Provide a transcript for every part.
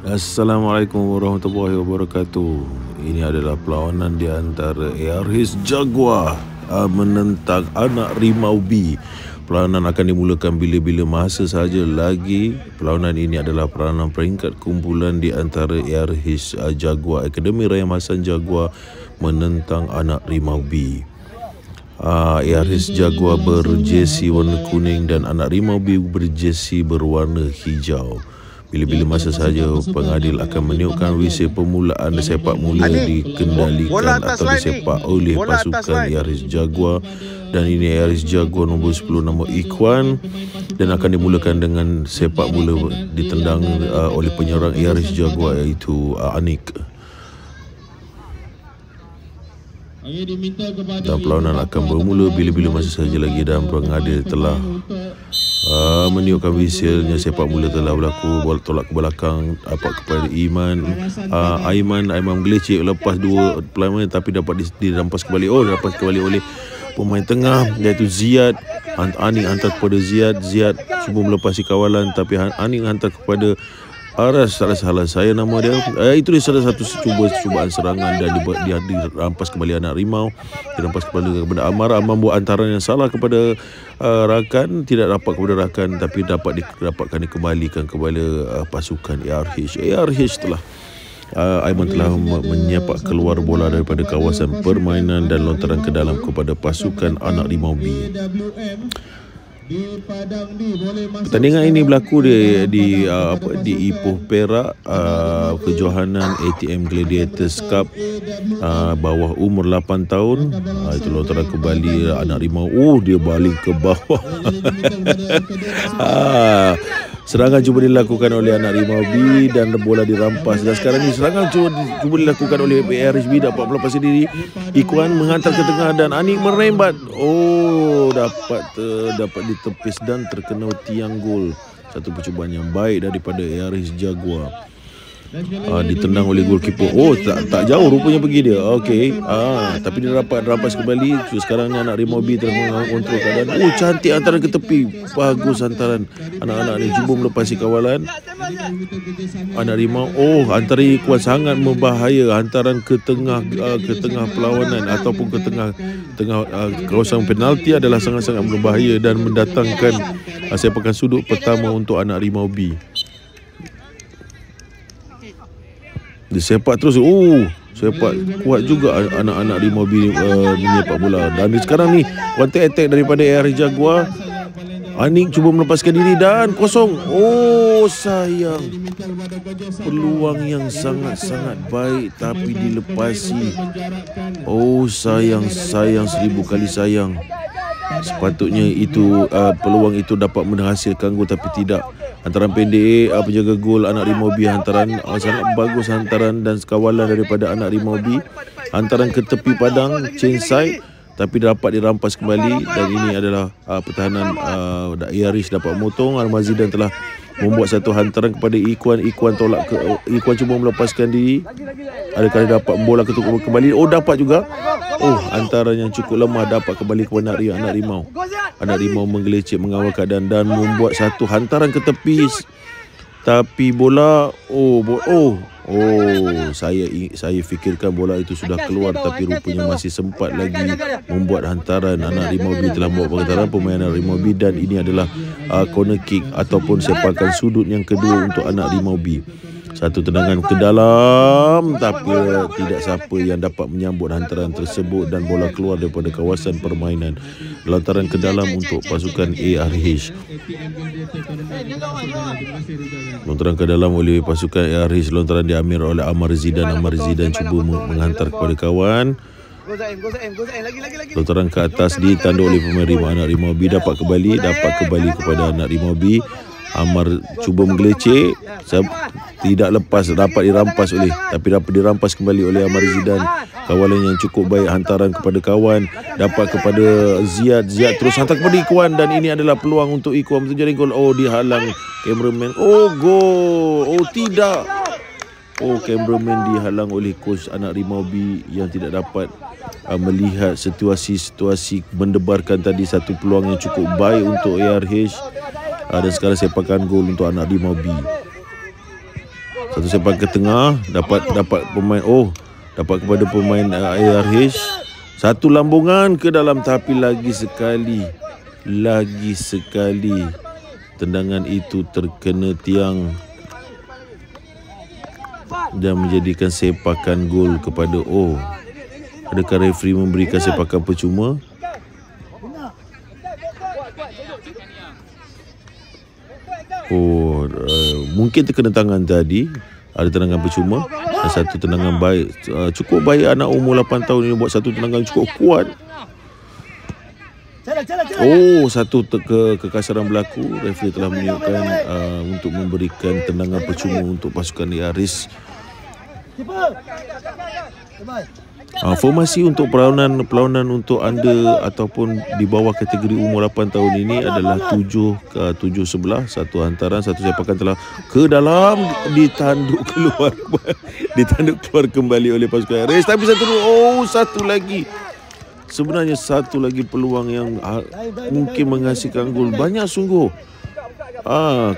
Assalamualaikum warahmatullahi wabarakatuh. Ini adalah perlawanan di antara ARH Jaguar menentang Anak Rimau B. Perlawanan akan dimulakan bila-bila masa sahaja lagi. Perlawanan ini adalah perlawanan peringkat kumpulan di antara ARH Jaguar, Akademi Rayam Hassan Jaguar menentang Anak Rimau B. ARH Jaguar berjersey warna kuning dan Anak Rimau B berjersey berwarna hijau. Bila-bila masa sahaja pengadil akan meniupkan whistle permulaan sepak mula dikendalikan atau disepak oleh pasukan ARH Jaguar, dan ini ARH Jaguar nombor 10 nama Ikhwan, dan akan dimulakan dengan sepak mula ditendang oleh penyerang ARH Jaguar iaitu Anik. Dan perlawanan akan bermula bila-bila masa sahaja lagi, dan pengadil telah meniupkan whistle-nya. Sepak mula telah berlaku. Bola tolak ke belakang kepada Aiman gelecek lepas dua perlawanan, tapi dapat dirampas kembali. Dirampas kembali oleh pemain tengah iaitu Ziad. Anik hantar kepada Ziad cuba melepasi kawalan, tapi Anik hantar kepada Aras. Salah saya nama dia. Itu dia salah satu cubaan serangan, dan dia dirampas kembali Anak Rimau. Dirampas kembali kepada Amar. Amar buat antaran yang salah kepada rakan, tidak dapat kepada rakan, tapi dapat didapatkan dikembalikan kepada pasukan ARH. telah Aiman telah menyepak keluar bola daripada kawasan permainan dan lontaran ke dalam kepada pasukan Anak Rimau B. Pertandingan ini berlaku di Ipoh Perak, kejohanan ATM Gladiators Cup bawah umur 8 tahun. Itu lontaran kembali Anak Rimau. Dia balik ke bawah. Serangan cuba dilakukan oleh Anak Rimau B dan bola dirampas. Dan sekarang ni serangan cuba dilakukan oleh ARH B, dapat melepasi diri. Ikhwan menghantar ke tengah dan Anik merembat. Dapat ditepis dan terkena tiang gol. Satu percubaan yang baik daripada ARH Jaguar. Ditendang oleh goalkeeper. Tak jauh rupanya pergi dia. Tapi dia dapat rampas kembali. Sekarang ni Anak Rimau B telah mengontrol keadaan. Cantik hantaran ke tepi. Bagus hantaran anak-anak ni, cuba melepasi kawalan. Anak Rimau hantaran Ikhwan sangat membahaya. Hantaran ke tengah perlawanan ataupun ke tengah kawasan penalti adalah sangat-sangat berbahaya dan mendatangkan sepakan sudut pertama untuk Anak Rimau B. Dia sepak terus. Sepak kuat juga anak-anak Rimau B menyepak bola. Dan sekarang ni counter attack daripada ARH Jaguar. Anik cuba melepaskan diri dan kosong. Sayang. Peluang yang sangat-sangat baik tapi dilepasi. Sayang 1000 kali sayang. Sepatutnya itu peluang itu dapat menghasilkan gol, tapi tidak. Hantaran pendek penjaga gol Anak Rimau B, hantaran sangat bagus, hantaran dan kawalan daripada Anak Rimau B. Hantaran ke tepi padang chain side, tapi dapat dirampas kembali, dan ini adalah pertahanan ARH dapat memotong. Al-Mazidan telah membuat satu hantaran kepada Ikhwan. Ikhwan cuba melepaskan diri. Adakah dapat bola kembali? Dapat juga. Hantaran yang cukup lemah dapat kembali kepada Anak Rimau. Anak Rimau menggelecek mengawal keadaan dan membuat satu hantaran ke tepi, tapi bola saya fikirkan bola itu sudah keluar, tapi rupanya masih sempat lagi membuat hantaran. Anak Rimau B telah membuat hantaran pemain Anak Rimau B, dan ini adalah corner kick ataupun sepakan sudut yang kedua untuk Anak Rimau B. Satu tendangan ke dalam, tapi tidak siapa yang dapat menyambut hantaran tersebut dan bola keluar daripada kawasan permainan. Lontaran ke dalam untuk pasukan ARH. Lontaran ke dalam oleh pasukan ARH. Lontaran diambil oleh Amar Zidan. Amar Zidan cuba menghantar kepada kawan. Lontaran ke atas ditandu oleh pemain Anak Rimau B. Dapat kembali kepada Anak Rimau B. Amar cuba menggelecek, tidak lepas, dapat dirampas kembali oleh Amar Zidan. Kawalan yang cukup baik, hantaran kepada kawan, dapat kepada Ziad terus hantar kepada Ikhwan, dan ini adalah peluang untuk Ikhwan menjadi gol. Dihalang cameraman. Gol. Tidak. Cameraman dihalang oleh coach Anak Rimau B yang tidak dapat melihat situasi mendebarkan tadi satu peluang yang cukup baik untuk ARH. Dan sekarang sepakan gol untuk Anak Rimau B. Satu sepak ke tengah, dapat pemain, dapat kepada pemain ARH. Satu lambungan ke dalam, tapi lagi sekali tendangan itu terkena tiang dan menjadikan sepakan gol kepada Adakah referee memberikan sepakan percuma? Mungkin terkena tangan tadi. Ada tendangan percuma dan satu tendangan baik. Cukup baik anak umur 8 tahun ini buat satu tendangan cukup kuat. Satu kekasaran berlaku. Referee telah menunjukkan untuk memberikan tendangan percuma untuk pasukan ARH. Formasi untuk perlawanan untuk under ataupun di bawah kategori umur 8 tahun ini adalah 7-11. Satu hantaran, satu sepakan telah ke dalam, ditanduk keluar kembali oleh pasukan ARH. Tapi satu lagi. Sebenarnya satu lagi peluang yang mungkin menghasilkan gol. Banyak sungguh.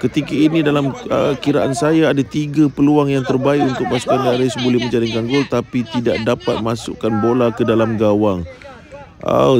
Ketika ini dalam kiraan saya ada 3 peluang yang terbaik untuk pasukan ARH boleh menjaringkan gol, tapi tidak dapat masukkan bola ke dalam gawang.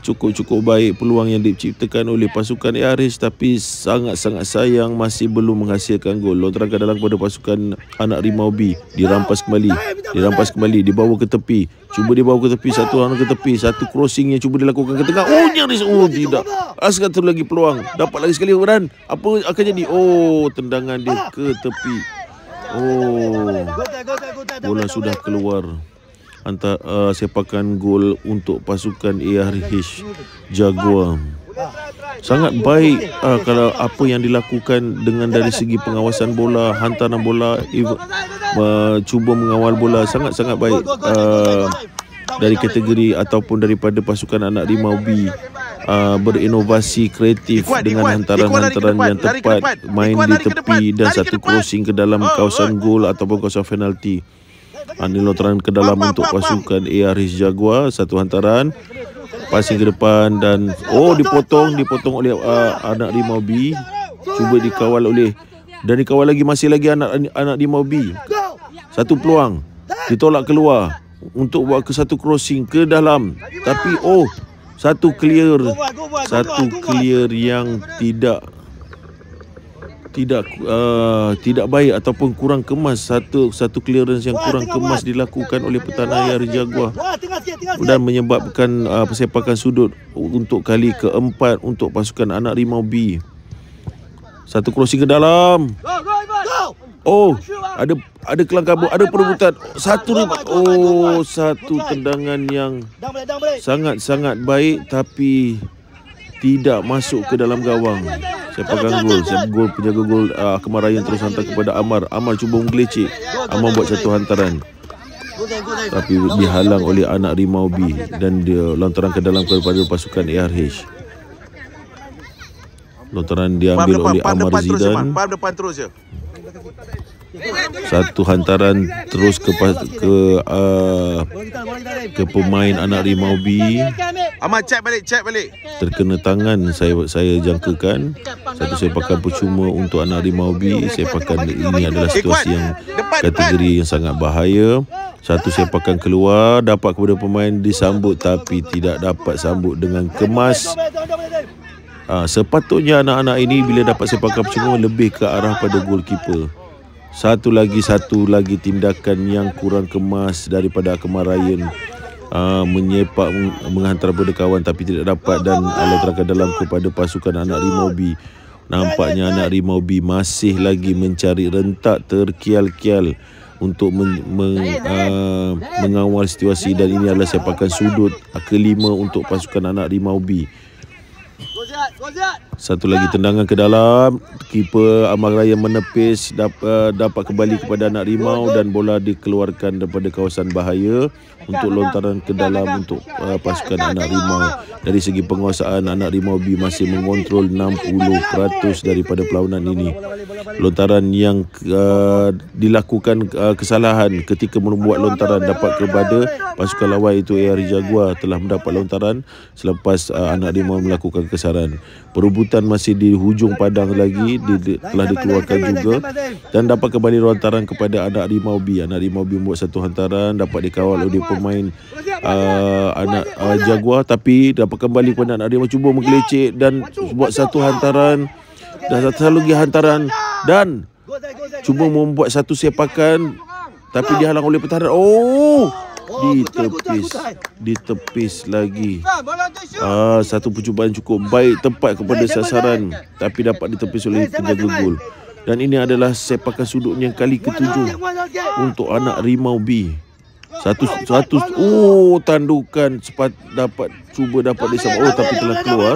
Cukup baik peluang yang diciptakan oleh pasukan ARH, tapi sangat-sangat sayang masih belum menghasilkan gol. Lontaran ke dalam kepada pasukan anak Rimau B, dirampas kembali, dibawa ke tepi. Cuba dibawa ke tepi, satu crossing yang cuba dilakukan ke tengah. Nyaris tidak. Satu lagi peluang. Dapat lagi sekali dan apa akan jadi? Tendangan dia ke tepi. Bola sudah keluar. Sepakan gol untuk pasukan ARH Jaguar. Sangat baik kalau apa yang dilakukan dengan dari segi pengawasan bola, hantaran bola, cuba mengawal bola, sangat-sangat baik dari kategori ataupun daripada pasukan anak Rimau B. Berinovasi kreatif dengan hantaran-hantaran yang tepat, main di tepi dan satu crossing ke dalam kawasan gol ataupun kawasan penalti. Ini lontaran ke dalam untuk pasukan ARH Jaguar. Satu hantaran, passing ke depan dan dipotong oleh anak Rimau B. Cuba dikawal masih lagi anak Rimau B. Satu peluang ditolak keluar untuk buat ke satu crossing ke dalam, tapi satu clear yang tidak baik ataupun kurang kemas. Satu clearance yang kurang kemas dilakukan oleh pertahanan ARH Jaguar dan menyebabkan persepakan sudut untuk kali keempat untuk pasukan anak Rimau B. Satu crossing ke dalam. Ada kelang kabut, ada perebutan. Satu tendangan yang sangat-sangat baik tapi tidak masuk ke dalam gawang. Sepakan gol. Penjaga gol Kemarayan terus hantar kepada Amar. Amar cuba menggelecek. Amar buat satu hantaran, tapi dihalang oleh anak Rimau B dan dia lontaran ke dalam kepada pasukan ARH. Lontaran diambil oleh Amar Zidan. Satu hantaran terus ke pemain anak Rimau B. Ahmad cek balik. Terkena tangan, saya jangkakan. Satu sepakan percuma untuk anak Rimau B. Sepakan ini adalah situasi yang kategori yang sangat bahaya. Satu sepakan keluar, dapat kepada pemain disambut tapi tidak dapat sambut dengan kemas. Sepatutnya anak-anak ini bila dapat sepakan percuma lebih ke arah pada goalkeeper. Satu lagi tindakan yang kurang kemas daripada Kemarayan. Menyepak, menghantar pada kawan tapi tidak dapat dan lontaran ke dalam kepada pasukan anak Rimau B. Nampaknya anak Rimau B masih lagi mencari rentak terkial-kial untuk mengawal situasi, dan ini adalah sepakan sudut kelima untuk pasukan anak Rimau B. Satu lagi tendangan ke dalam, keeper Amar Raya menepis, dapat kembali kepada anak Rimau dan bola dikeluarkan daripada kawasan bahaya untuk lontaran ke dalam untuk pasukan anak Rimau. Dari segi penguasaan, anak Rimau B masih mengontrol 60% daripada perlawanan ini. Lontaran yang dilakukan kesalahan ketika membuat lontaran dapat kepada pasukan lawan iaitu ARH Jaguar telah mendapat lontaran selepas anak Rimau melakukan kesaran. Perebutan kesulitan masih di hujung padang lagi, telah dikeluarkan juga dan dapat kembali hantaran kepada anak Rimau B. Anak Rimau B membuat satu hantaran, dapat dikawal oleh pemain anak Jaguar, tapi dapat kembali kepada anak Rimau, cuba menggelecek dan buat satu hantaran dan satu lagi hantaran dan cuba membuat satu sepakan tapi dihalang oleh pertahanan. Ditepis lagi. Satu percubaan cukup baik, tepat kepada sasaran tapi dapat ditepis oleh penjaga gol. Dan ini adalah sepakan sudut yang kali ke-7 untuk anak Rimau B. Satu tandukan dapat disambut. Tapi telah keluar.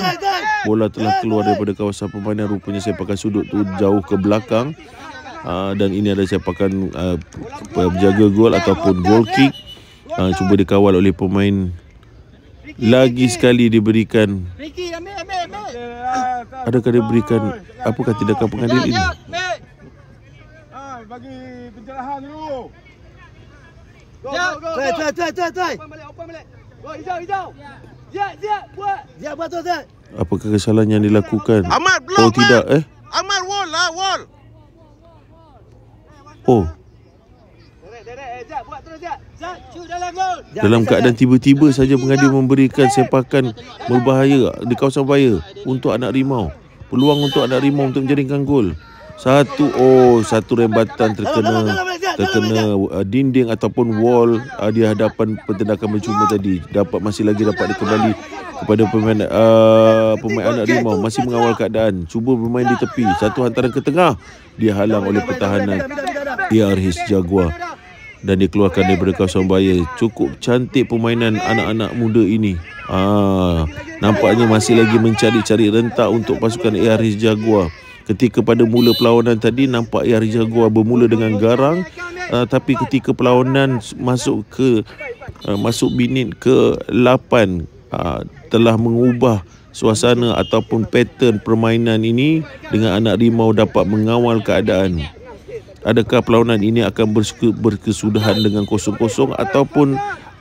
Bola telah keluar daripada kawasan permainan. Rupanya sepakan sudut tu jauh ke belakang. Dan ini adalah sepakan penjaga gol ataupun goal kick. Cuba dikawal oleh pemain. Lagi sekali diberikan. Adakah diberikan apakah tindakan pengadil ini? Bagi pencerahan dulu. Apakah kesalahan yang dilakukan? Ahmad belum. Tidak Ahmad wall lah, wall. Dalam keadaan tiba-tiba saja pengadil memberikan sepakan berbahaya di kawasan bahaya untuk anak Rimau. Peluang untuk anak Rimau untuk menjaringkan gol. Satu rembatan terkena dinding ataupun wall di hadapan pentindakan percuma tadi. Masih lagi dapat dikembali kepada pemain anak Rimau, masih mengawal keadaan, cuba bermain di tepi. Satu hantaran ke tengah dihalang oleh pertahanan ARH Jaguar dan dikeluarkan daripada kawasan bahaya. Cukup cantik permainan anak-anak muda ini. Nampaknya masih lagi mencari-cari rentak untuk pasukan ARH Jaguar. Ketika pada mula perlawanan tadi, nampak ARH Jaguar bermula dengan garang, tapi ketika perlawanan masuk minit ke-8, telah mengubah suasana ataupun pattern permainan ini dengan anak Rimau dapat mengawal keadaan. Adakah perlawanan ini akan berkesudahan dengan 0-0 ataupun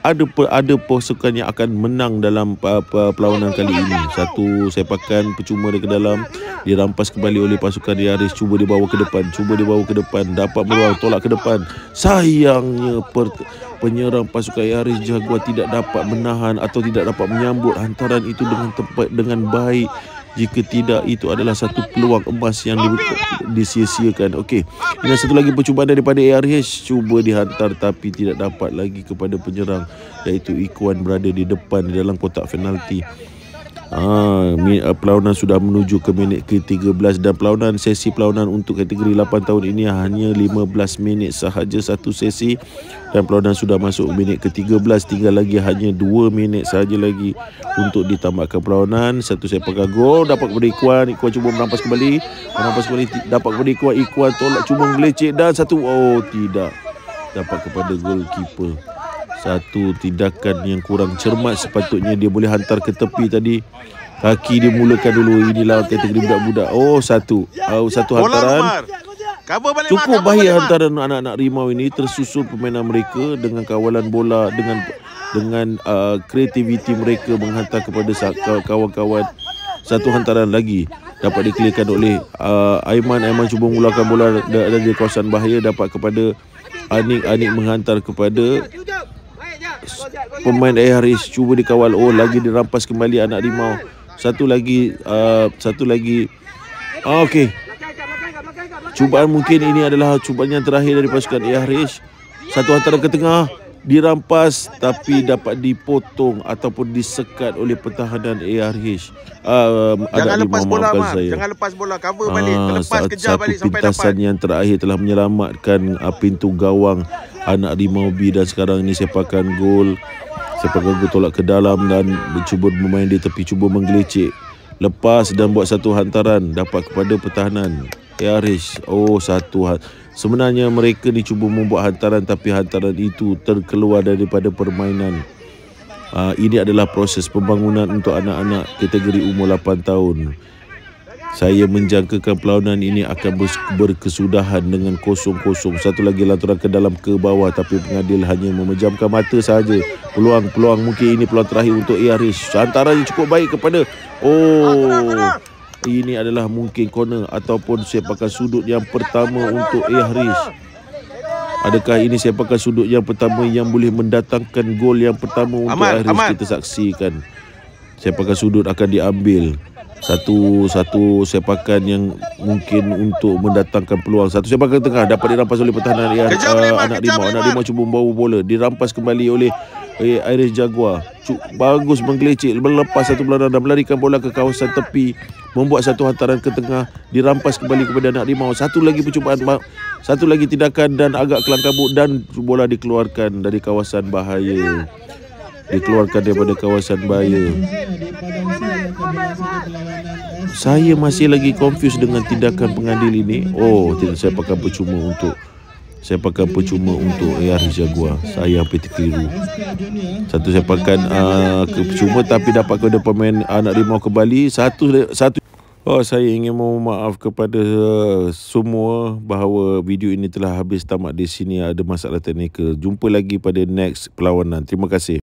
ada pasukan yang akan menang dalam perlawanan kali ini? Satu sepakan percuma dari ke dalam, dirampas kembali oleh pasukan ARH. Cuba dibawa ke depan, dapat berlawan, tolak ke depan. Sayangnya penyerang pasukan ARH Jaguar tidak dapat menahan atau tidak dapat menyambut hantaran itu dengan tepat, dengan baik. Jika tidak, itu adalah satu peluang emas yang disia-siakan. Okey, ini satu lagi percubaan daripada ARH. Cuba dihantar tapi tidak dapat lagi kepada penyerang, iaitu Ikuan berada di depan di dalam kotak penalti. Perlawanan sudah menuju ke minit ke-13 dan sesi perlawanan untuk kategori 8 tahun ini hanya 15 minit sahaja satu sesi, dan perlawanan sudah masuk minit ke-13. Tinggal lagi hanya 2 minit sahaja lagi untuk ditamatkan perlawanan. Satu sepakan gol dapat kepada Ikuan. Ikuan cuba merampas kembali, dapat kepada Ikuan. Ikuan tolak, cuba melecek dan tidak dapat kepada goalkeeper. Satu tindakan yang kurang cermat. Sepatutnya dia boleh hantar ke tepi tadi. Kaki dia mulakan dulu. Inilah kategori budak-budak. Satu hantaran. Cukup bahaya hantaran anak-anak Rimau ini. Tersusul permainan mereka dengan kawalan bola, dengan kreativiti mereka menghantar kepada kawan-kawan. Satu hantaran lagi dapat dikelirkan oleh Aiman. Aiman cuba mengeluarkan bola dari kawasan bahaya, dapat kepada Anik menghantar kepada pemain ARH. Cuba dikawal. Lagi dirampas kembali anak Rimau. Satu lagi. Okey. Cubaan mungkin ini adalah cubaan yang terakhir dari pasukan ARH. Satu hantaran ke tengah dirampas tapi dapat dipotong ataupun disekat oleh pertahanan ARH. Jangan lepas bola, jangan lepas bola, cover balik, lepas kejar balik sampai dapat. Pintasan yang terakhir telah menyelamatkan pintu gawang anak Rimau B, dan sekarang ini sepakan gol tolak ke dalam dan cuba bermain di tepi, cuba menggelecek, lepas dan buat satu hantaran dapat kepada pertahanan ARH. Sebenarnya mereka ni cuba membuat hantaran tapi hantaran itu terkeluar daripada permainan. Ini adalah proses pembangunan untuk anak-anak kategori umur 8 tahun. Saya menjangkakan perlawanan ini akan berkesudahan dengan 0-0. Satu lagi lanturan ke dalam ke bawah, tapi pengadil hanya memejamkan mata sahaja. Peluang mungkin ini peluang terakhir untuk ARH. Hantaran yang cukup baik kepada ini adalah mungkin corner ataupun sepakan sudut yang pertama untuk Haris. Adakah ini sepakan sudut yang pertama yang boleh mendatangkan gol yang pertama untuk Haris? Kita saksikan. Sepakan sudut akan diambil. Satu sepakan yang mungkin untuk mendatangkan peluang. Satu sepakan tengah dapat dirampas oleh pertahanan anak rimau. Anak rimau cuba membawa bola, dirampas kembali oleh Iris Jaguar. Bagus menggelecek, melepas satu bola dan melarikan bola ke kawasan tepi, membuat satu hantaran ke tengah, dirampas kembali kepada anak rimau. Satu lagi percubaan, satu lagi tindakan dan agak kelang kabut dan bola dikeluarkan dari kawasan bahaya. Daripada kawasan bahaya. Saya masih lagi confused dengan tindakan pengadil ini. Oh, tidak, saya pakai percuma untuk Haris Jaguar. Saya hampir terkeliru. Satu saya pakai percuma tapi dapat kepada pemain anak rimau kembali. Satu. Oh, saya ingin mohon maaf kepada semua bahawa video ini telah habis tamat di sini, ada masalah teknikal. Jumpa lagi pada next perlawanan. Terima kasih.